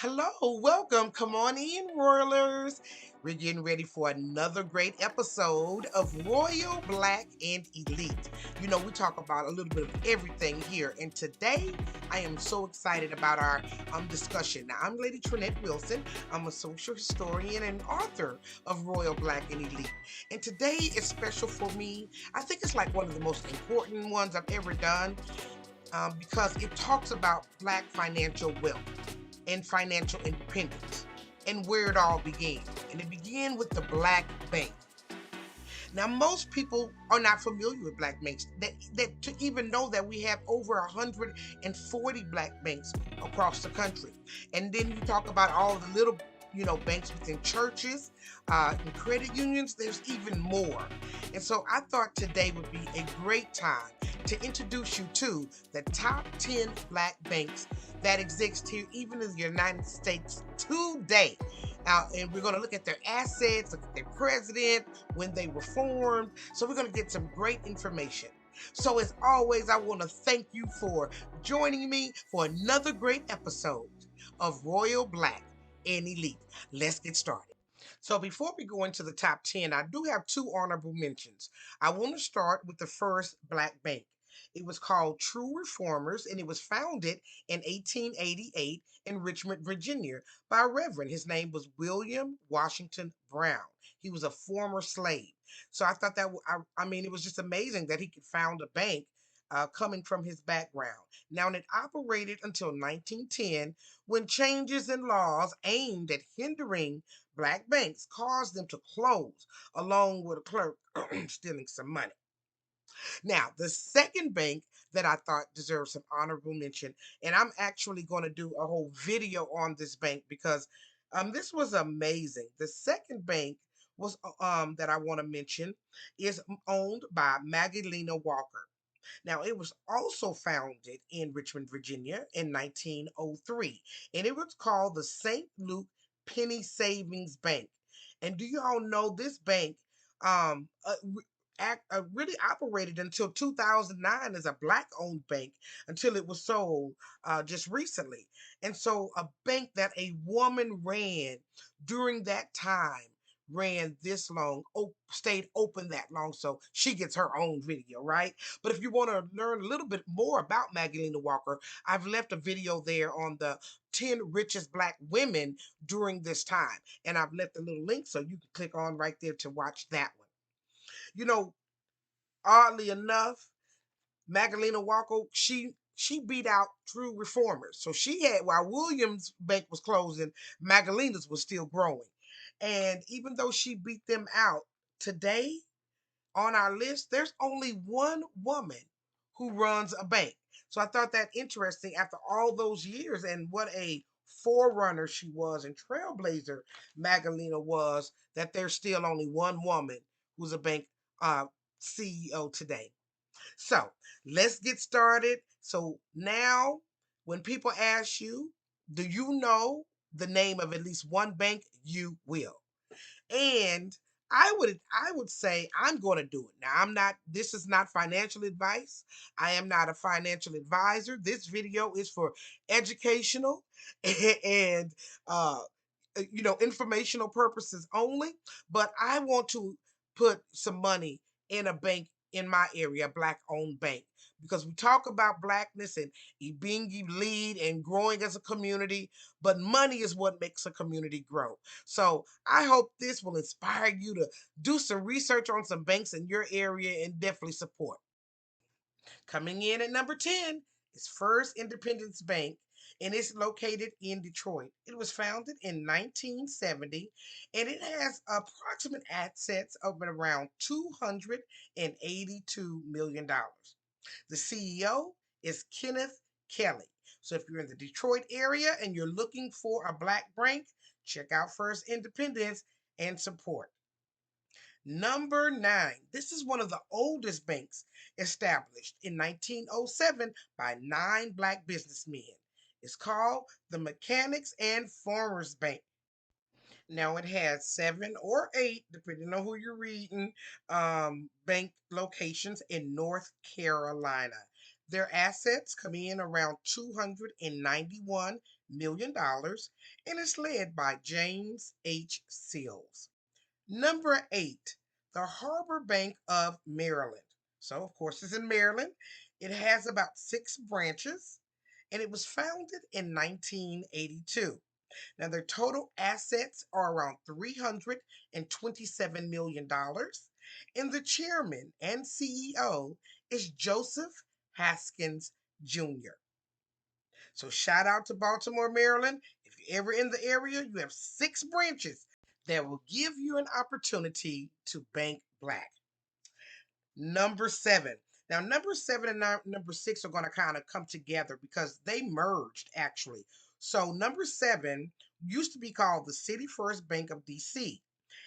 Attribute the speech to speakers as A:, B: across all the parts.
A: Hello, welcome. Come on in, Royalers. We're getting ready for another great episode of Royal Black and Elite. We talk about a little bit of everything here, and today I am so excited about our discussion. Now, I'm Lady TrenettWilson. I'm a social historian and author of Royal Black and Elite, and today is special for me. I think it's like one of the most important ones I've ever done because it talks about Black financial wealth and financial independence and where it all began. And it began with the Black Bank. Now, most people are not familiar with Black banks. That to even know that we have over 140 Black banks across the country. And then you talk about all the little banks within churches and credit unions. There's even more. And so I thought today would be a great time to introduce you to the top 10 Black banks that exist here, even in the United States today. And we're going to look at their assets, look at their president, when they were formed. So we're going to get some great information. So as always, I want to thank you for joining me for another great episode of Royal Black and Elite. Let's get started. So before we go into the top 10, I do have two honorable mentions. I want to start with the first Black bank. It was called True Reformers, and it was founded in 1888 in Richmond, Virginia, by a reverend. His name was William Washington Brown. He was a former slave. So I thought that, I mean, it was just amazing that he could found a bank coming from his background. Now, and it operated until 1910 when changes in laws aimed at hindering Black banks caused them to close, along with a clerk stealing some money. Now, the second bank that I thought deserves some honorable mention, and I'm actually going to do a whole video on this bank because this was amazing. The second bank was that I want to mention is owned by Magdalena Walker. Now, it was also founded in Richmond, Virginia in 1903, and it was called the St. Luke Penny Savings Bank. And do you all know this bank um, uh, really operated until 2009 as a Black owned bank until it was sold just recently? And so, a bank that a woman ran during that time ran this long, stayed open that long. So she gets her own video, right? But if you want to learn a little bit more about Magdalena Walker, I've left a video there on the 10 richest Black women during this time. And I've left a little link so you can click on right there to watch that one. You know, oddly enough, Magdalena Walker, she beat out True Reformers. So she had, while Williams' bank was closing, Magdalena's was still growing. And even though she beat them out, today on our list, there's only one woman who runs a bank. So I thought that interesting after all those years and what a forerunner she was and trailblazer Magdalena was, that there's still only one woman who's a bank uh, CEO today. So let's get started. So now, when people ask you, do you know the name of at least one bank? You will. And I would say I'm going to do it. Now, I'm not this is not financial advice. I am not a financial advisor. This video is for educational and informational purposes only, but I want to put some money in a bank in my area, a Black owned bank, because we talk about Blackness and being lead and growing as a community, but money is what makes a community grow. So I hope this will inspire you to do some research on some banks in your area and definitely support. Coming in at number 10 is First Independence Bank, and it's located in Detroit. It was founded in 1970, and it has approximate assets of around $282 million. The CEO is Kenneth Kelly. So if you're in the Detroit area and you're looking for a Black bank, check out First Independence and support. Number 9. This is one of the oldest banks, established in 1907 by 9 Black businessmen. It's called the Mechanics and Farmers Bank. Now it has 7 or 8, depending on who you're reading, bank locations in North Carolina. Their assets come in around $291 million, and is led by James H. Seals. Number 8, the Harbor Bank of Maryland. So, of course, it's in Maryland. It has about 6 branches, and it was founded in 1982. Now, their total assets are around $327 million, and the chairman and CEO is Joseph Haskins Jr. So, shout out to Baltimore, Maryland. If you're ever in the area, you have 6 branches that will give you an opportunity to bank black. Number 7. Now, number 7 and number 6 are going to kind of come together because they merged actually. So, number 7 used to be called the City First Bank of DC,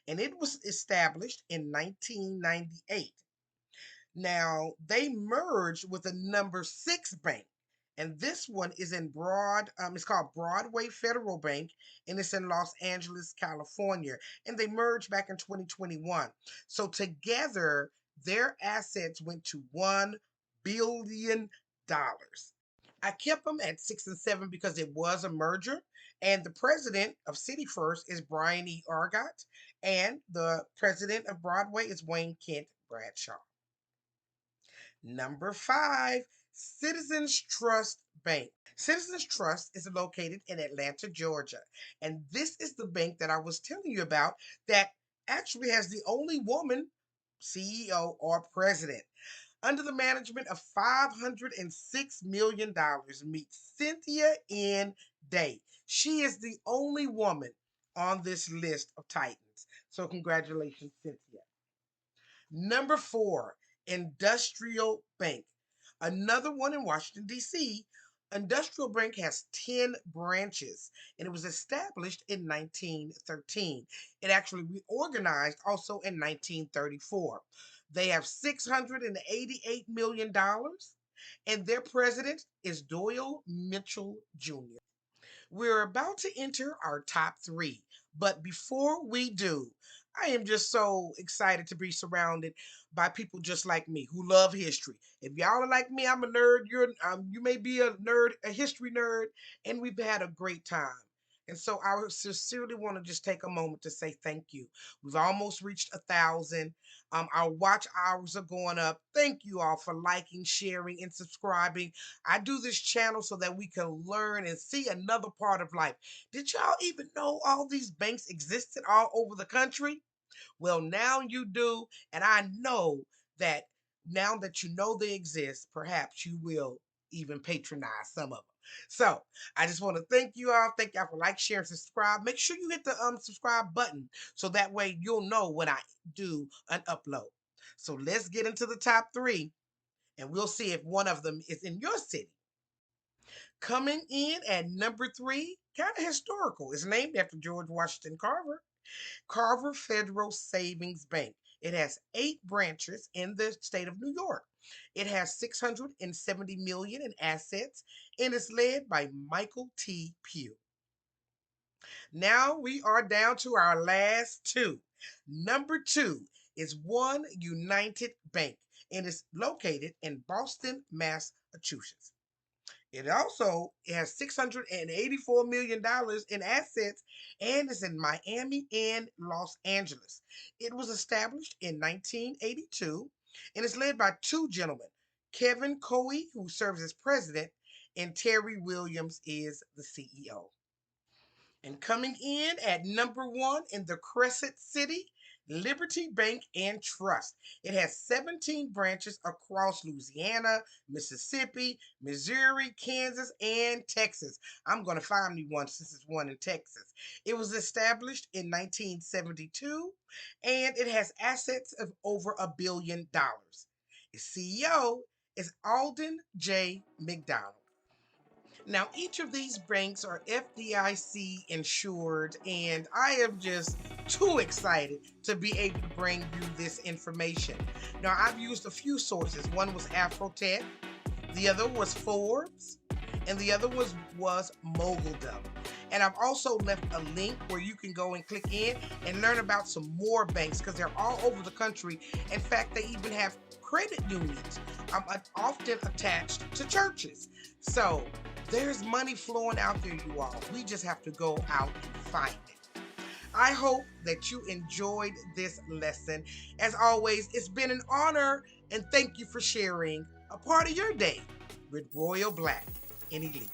A: and it was established in 1998. Now, they merged with a number 6 bank, and this one is it's called Broadway Federal Bank, and it's in Los Angeles, California. And they merged back in 2021. So together, their assets went to $1 billion. I kept them at 6 and 7 because it was a merger. And the president of City First is Brian E. Argott, and the president of Broadway is Wayne Kent Bradshaw. Number 5, Citizens Trust Bank. Citizens Trust is located in Atlanta, Georgia. And this is the bank that I was telling you about that actually has the only woman CEO or president. Under the management of $506 million, meet Cynthia N. Day. She is the only woman on this list of titans. So congratulations, Cynthia. Number 4, Industrial Bank. Another one in Washington, D.C. Industrial Bank has 10 branches, and it was established in 1913. It actually reorganized also in 1934. They have $688 million, and their president is Doyle Mitchell Jr. We're about to enter our top 3, but before we do, I am just so excited to be surrounded by people just like me who love history. If y'all are like me, I'm a nerd. You may be a nerd, a history nerd, and we've had a great time. And so I sincerely want to just take a moment to say thank you. We've almost reached 1,000. Our watch hours are going up. Thank you all for liking, sharing, and subscribing. I do this channel so that we can learn and see another part of life. Did y'all even know all these banks existed all over the country? Well, now you do, and I know that now that you know they exist, perhaps you will even patronize some of them. So I just want to thank you all. Thank y'all for like, share, and subscribe. Make sure you hit the subscribe button so that way you'll know when I do an upload. So let's get into the top 3, and we'll see if one of them is in your city. Coming in at number 3, kind of historical. It's named after George Washington Carver. Carver Federal Savings Bank. It has 8 branches in the state of New York. It has $670 million in assets and is led by Michael T. Pugh. Now we are down to our last 2. Number 2 is One United Bank and is located in Boston, Massachusetts. It also has $684 million in assets and is in Miami and Los Angeles. It was established in 1982 and is led by 2 gentlemen, Kevin Coey, who serves as president, and Terry Williams is the CEO. And coming in at number 1 in the Crescent City, Liberty Bank and Trust. It has 17 branches across Louisiana, Mississippi, Missouri, Kansas, and Texas. I'm going to find me one since it's one in Texas. It was established in 1972, and it has assets of over $1 billion. Its CEO is Alden J. McDonald. Now, each of these banks are FDIC insured, and I am just too excited to be able to bring you this information. Now, I've used a few sources. One was Afrotech, the other was Forbes, and the other was Moguldom. And I've also left a link where you can go and click in and learn about some more banks because they're all over the country. In fact, they even have credit unions often attached to churches. So There's money flowing out there, you all. We just have to go out and find it. I hope that you enjoyed this lesson. As always, it's been an honor, and thank you for sharing a part of your day with Royal Black and Elite.